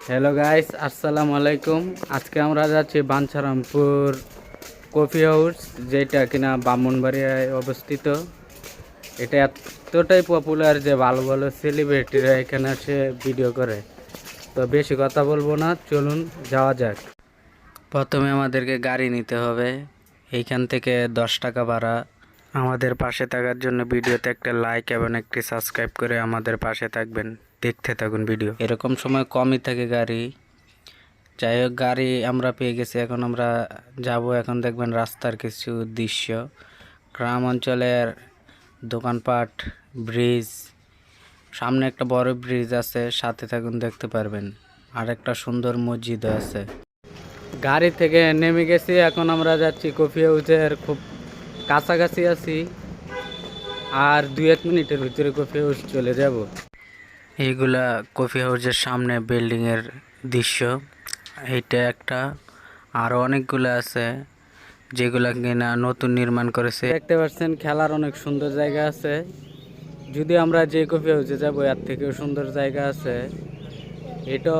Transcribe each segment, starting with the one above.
Hello guys, আসসালামু আলাইকুম। আজকে আমরা যাচ্ছি বাঞ্ছারামপুর কফি হাউস, যেটা কিনা ব্রাহ্মণবাড়িয়ায় অবস্থিত। এটা এতটাই পপুলার যে ভালো ভালো সেলিব্রিটিরা এখানে এসে ভিডিও করে। তো বেশি কথা বলবো না, চলুন যাওয়া যাক। প্রথমে আমাদেরকে গাড়ি নিতে হবে। এইখান থেকে 10 টাকা ভাড়া। আমাদের পাশে থাকার জন্য ভিডিওতে একটা লাইক এবং একটি সাবস্ক্রাইব করে আমাদের পাশে থাকবেন। দেখতে থাকুন ভিডিও। এরকম সময় কমই থাকে গাড়ি। যাই হোক, গাড়ি আমরা পেয়ে গেছি। এখন আমরা যাব। এখন দেখবেন রাস্তার কিছু দৃশ্য, গ্রাম অঞ্চলের দোকানপাট, ব্রিজ। সামনে একটা বড় ব্রিজ আছে, সাথে থাকুন দেখতে পারবেন। আর একটা সুন্দর মসজিদ আছে। গাড়ি থেকে নেমে গেছি, এখন আমরা যাচ্ছি কফি হাউসের খুব কাছাকাছি আছি। আর 2-1 মিনিটের ভিতরে কফি হাউস চলে যাব। এইগুলা কফি হাউসের সামনে বিল্ডিংয়ের দৃশ্য। এইটা একটা, আরো অনেকগুলো আছে যেগুলা কিনা নতুন নির্মাণ করেছে। দেখতে পাচ্ছেন খেলার অনেক সুন্দর জায়গা আছে। যদি আমরা যে কফি হাউসে যাবো এর থেকেও সুন্দর জায়গা আছে। এটা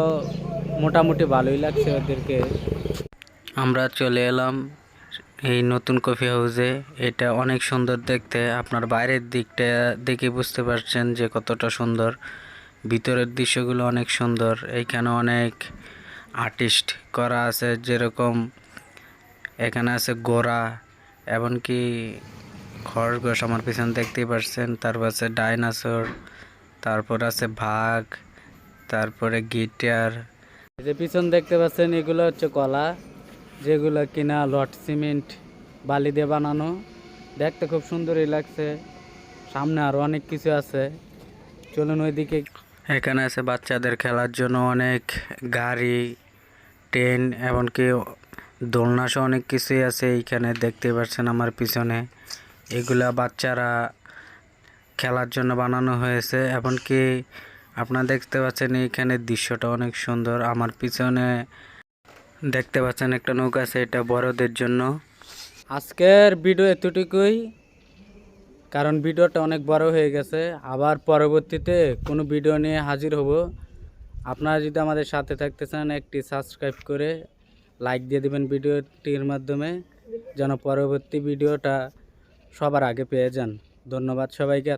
মোটামুটি ভালোই লাগছে ওদেরকে। আমরা চলে এলাম এই নতুন কফি হাউসে। এটা অনেক সুন্দর দেখতে। আপনার বাইরের দিকটা দেখে বুঝতে পারছেন যে কতটা সুন্দর। ভিতরের দৃশ্যগুলো অনেক সুন্দর। এইখানে অনেক আর্টিস্ট করা আছে, যেরকম এখানে আছে ঘোড়া, এমনকি খরগোশ আমার পিছনে দেখতেই পাচ্ছেন। তারপর আছে ডাইনোসর, তারপর আছে বাঘ, তারপরে গিটার। এই যে পিছন দেখতে পাচ্ছেন, এগুলো হচ্ছে কলা, যেগুলো কিনা লট সিমেন্ট বালি দিয়ে বানানো। দেখতে খুব সুন্দরই লাগছে। সামনে আরো অনেক কিছু আছে, চলুন ওইদিকে। এখানে আছে বাচ্চাদের খেলার জন্য অনেক গাড়ি, ট্রেন, এমনকি দোলনা সহ অনেক কিছুই আছে। এইখানে দেখতে পাচ্ছেন আমার পিছনে, এগুলা বাচ্চারা খেলার জন্য বানানো হয়েছে। এমনকি আপনারা দেখতে পাচ্ছেন এইখানে দৃশ্যটা অনেক সুন্দর। আমার পিছনে দেখতে পাচ্ছেন একটা নৌকা আছে, এটা বড়দের জন্য। আজকের ভিডিও এতটুকুই, কারণ ভিডিওটা অনেক বড় হয়ে গেছে। আবার পরবর্তীতে কোনো ভিডিও নিয়ে হাজির হব। আপনারা যদি আমাদের সাথে থাকতে চান, একটি সাবস্ক্রাইব করে লাইক দিয়ে দিবেন ভিডিওটির মাধ্যমে, যেন পরবর্তী ভিডিওটা সবার আগে পেয়ে যান। ধন্যবাদ সবাইকে।